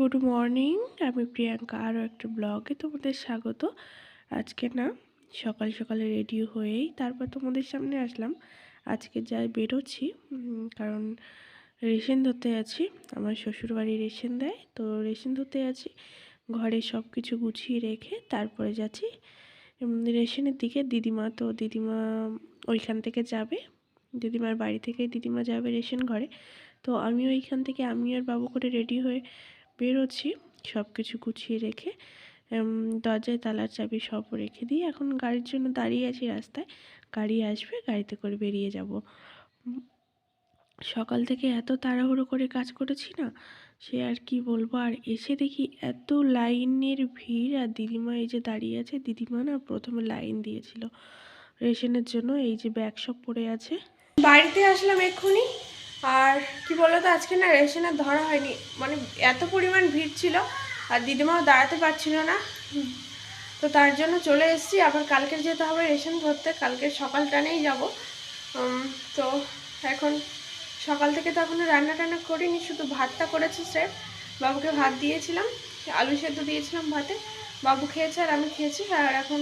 Good morning. আমি প্রিয়াঙ্কা, আরও একটা ব্লগে তোমাদের স্বাগত। আজকে না সকাল সকালে রেডি হয়েই তারপর তোমাদের সামনে আসলাম। আজকে যাই বেরোচ্ছি, কারণ রেশন ধরতে আছি। আমার শ্বশুরবাড়ি রেশন দেয়, তো রেশন ধরতে আছি। ঘরে সব কিছু গুছিয়ে রেখে তারপরে যাচ্ছি রেশনের দিকে। দিদিমা ওইখান থেকে যাবে, দিদিমার বাড়ি থেকে দিদিমা যাবে রেশন ঘরে। তো আমিও এইখান থেকে আমি আর বাবু করে রেডি হয়ে বেরোচ্ছি, সব কিছু গুছিয়ে রেখে। দরজায় তালার চাবি সব রেখে দিয়ে এখন গাড়ির জন্য দাঁড়িয়ে আছি রাস্তায়। গাড়ি আসবে, গাড়িতে করে বেরিয়ে যাব। সকাল থেকে এত তাড়াহুড়ো করে কাজ করেছি না, সে আর কি বলবো। আর এসে দেখি এত লাইনের ভিড়, আর দিদিমা এই যে দাঁড়িয়ে আছে। দিদিমা না প্রথমে লাইন দিয়েছিল রেশনের জন্য, এই যে ব্যাগ সব পড়ে আছে। বাড়িতে আসলাম এক্ষুনি। আর কি বলতো, আজকে না রেশনের ধরা হয়নি, মানে এত পরিমাণ ভিড় ছিল, আর দিদিমাও দাঁড়াতে পারছিল না। তো তার জন্য চলে এসেছি। আবার কালকের যেতে হবে রেশন ধরতে, কালকে সকালটানেই যাব। তো এখন সকাল থেকে তো এখনো রান্না টান্না করিনি, শুধু ভাতটা করেছি স্রেফ। বাবুকে ভাত দিয়েছিলাম, আলু সেদ্ধ দিয়েছিলাম ভাতে, বাবু খেয়েছে আর আমি খেয়েছি। আর এখন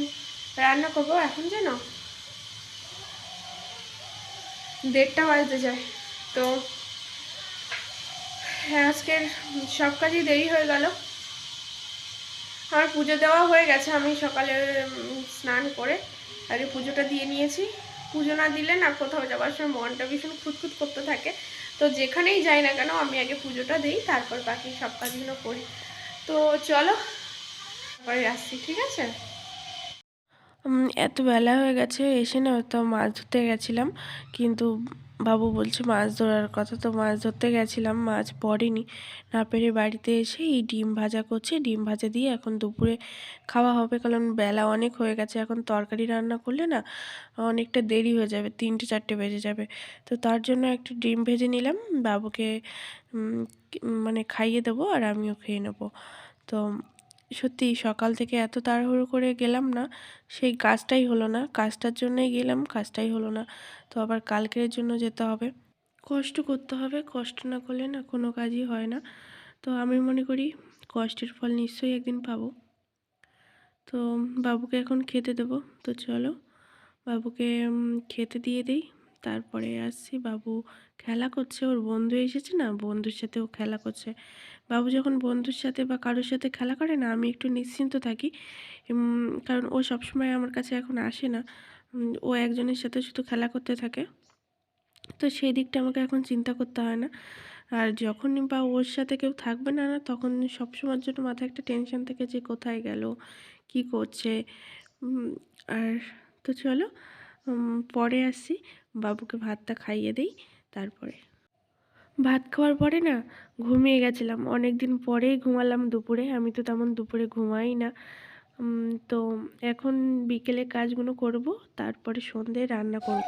রান্না করবো। এখন যেন 1:30 বাজতে যায়। তো আজকের সব কাজই দেরি হয়ে গেল। আমার পুজো দেওয়া হয়ে গেছে, আমি সকালে স্নান করে আগে পুজোটা দিয়ে নিয়েছি। পুজো না দিলে না কোথাও যাওয়ার সময় মনটা ভীষণ খুঁতখুত করতে থাকে। তো যেখানেই যাই না কেন আমি আগে পুজোটা দিই, তারপর বাকি সব কাজগুলো করি। তো চলো পরে আসছি, ঠিক আছে? এত বেলা হয়ে গেছে, এসে না তো মাছ ধরতে গেছিলাম, কিন্তু বাবু বলছে মাছ ধরার কথা। তো মাছ ধরতে গেছিলাম, মাছ পড়েনি। না পেরে বাড়িতে এসে এই ডিম ভাজা করছি। ডিম ভাজা দিয়ে এখন দুপুরে খাওয়া হবে, কারণ বেলা অনেক হয়ে গেছে। এখন তরকারি রান্না করলে না অনেকটা দেরি হয়ে যাবে, 3-4 বেজে যাবে। তো তার জন্য একটু ডিম ভেজে নিলাম, বাবুকে মানে খাইয়ে দেবো আর আমিও খেয়ে নেবো। তো সত্যি সকাল থেকে এত তাড়াহুড়ো করে গেলাম না, সেই কাজটাই হলো না। কাজটার জন্যই গেলাম, কাজটাই হলো না। তো আবার কালকের জন্য যেতে হবে, কষ্ট করতে হবে। কষ্ট না করলে না কোনো কাজই হয় না। তো আমি মনে করি কষ্টের ফল নিশ্চয়ই একদিন পাবো। তো বাবুকে এখন খেতে দেবো। তো চলো বাবুকে খেতে দিয়ে দিই, তারপরে আসছি। বাবু খেলা করছে, ওর বন্ধু এসেছে না, বন্ধুর সাথে ও খেলা করছে। বাবু যখন বন্ধুর সাথে বা কারোর সাথে খেলা করে না, আমি একটু নিশ্চিন্ত থাকি। কারণ ও সবসময় আমার কাছে এখন আসে না, ও একজনের সাথে শুধু খেলা করতে থাকে। তো সেই দিকটা আমাকে এখন চিন্তা করতে হয় না। আর যখনই বা ওর সাথে কেউ থাকবে না, তখন সবসময়ের জন্য মাথায় একটা টেনশন থাকে যে কোথায় গেল, কি করছে। আর তো চলো পরে আসছি, বাবুকে ভাতটা খাইয়ে দিই। তারপরে ভাত খাওয়ার পরে না ঘুমিয়ে গেছিলাম, অনেক দিন পরেই ঘুমালাম দুপুরে। আমি তো তেমন দুপুরে ঘুমাই না। তো এখন বিকেলে কাজগুলো করব, তারপরে সন্ধ্যে রান্না করব।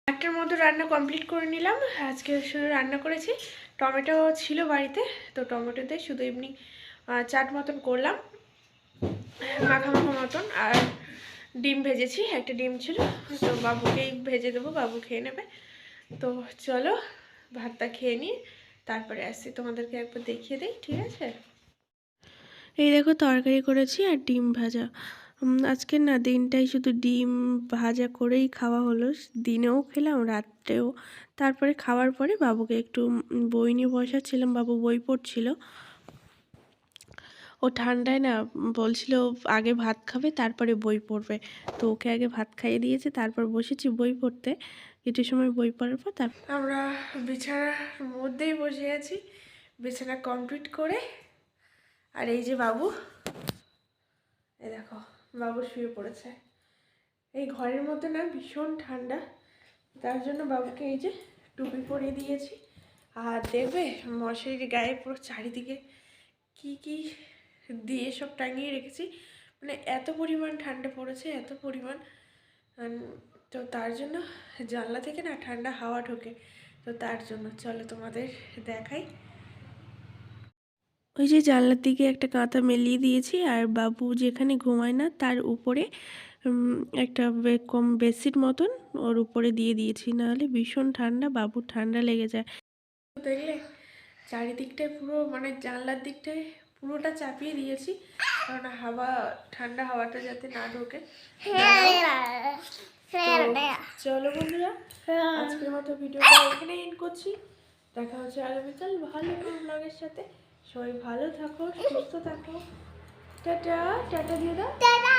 একটার মতো রান্না কমপ্লিট করে নিলাম। আজকে শুধু রান্না করেছি, টমেটো ছিল বাড়িতে, তো টমেটো দিয়ে শুধু এমনি চাট মতন করলাম, মাখা মাখা মতন। আর ডিম ভেজেছি, একটা ডিম ছিল, তো বাবুকেই ভেজে দেবো, বাবু খেয়ে নেবে। তো চলো ভাতটা খেয়ে নিয়ে তারপরে আসছি, তোমাদেরকে একবার দেখিয়ে দিই, ঠিক আছে? এই দেখো তরকারি করেছি আর ডিম ভাজা। আজকে না দিনটাই শুধু ডিম ভাজা করেই খাওয়া হলো, দিনেও খেলাম রাত্রেও। তারপরে খাওয়ার পরে বাবুকে একটু বই নিয়ে বসাচ্ছিলাম, বাবু বই পড়ছিল। ও ঠান্ডায় না বলছিল আগে ভাত খাবে তারপরে বই পড়বে। তো ওকে আগে ভাত খাইয়ে দিয়েছে, তারপর বসেছি বই পড়তে। কিছু সময় বই পড়ার পর আমরা বিছানার মধ্যেই বসে আছি, বিছানা কমপ্লিট করে। আর এই যে বাবু, এই দেখো বাবু শুয়ে পড়েছে। এই ঘরের মধ্যে না ভীষণ ঠান্ডা, তার জন্য বাবুকে এই যে টুপি পরিয়ে দিয়েছি। আর দেখবে মশারির গায়ে পুরো চারিদিকে কি কি দিয়ে সব টাঙিয়ে রেখেছি, মানে এত পরিমাণ ঠান্ডা পড়েছে, এত পরিমাণ। তো তার জন্য জানলা থেকে না ঠান্ডা হাওয়া ঢোকে। তো তার জন্য চলো তোমাদের দেখাই। ওই যে জানলার দিকে একটা কাঁথা মেলিয়ে দিয়েছি, আর বাবু যেখানে ঘুমায় না তার উপরে একটা কম বেডশিট মতন ওর উপরে দিয়ে দিয়েছি, নাহলে ভীষণ ঠান্ডা, বাবুর ঠান্ডা লেগে যায়। দেখলে চারিদিকটায় পুরো মানে জানলার দিকটায় পুরোটা চাপিয়ে দিয়েছি, কারণ হাওয়া ঠান্ডা হাওয়াটা যাতে না ঢোকে। চলো বন্ধুরা, আজকের মতো ভিডিওটা এখানে এন্ড করছি। দেখা হচ্ছে আগামীকাল ভালো কোনো ব্লগের সাথে। সবাই ভালো থাকো, সুস্থ থাকো। টাটা, টাটা দিয়ে দাও, টাটা।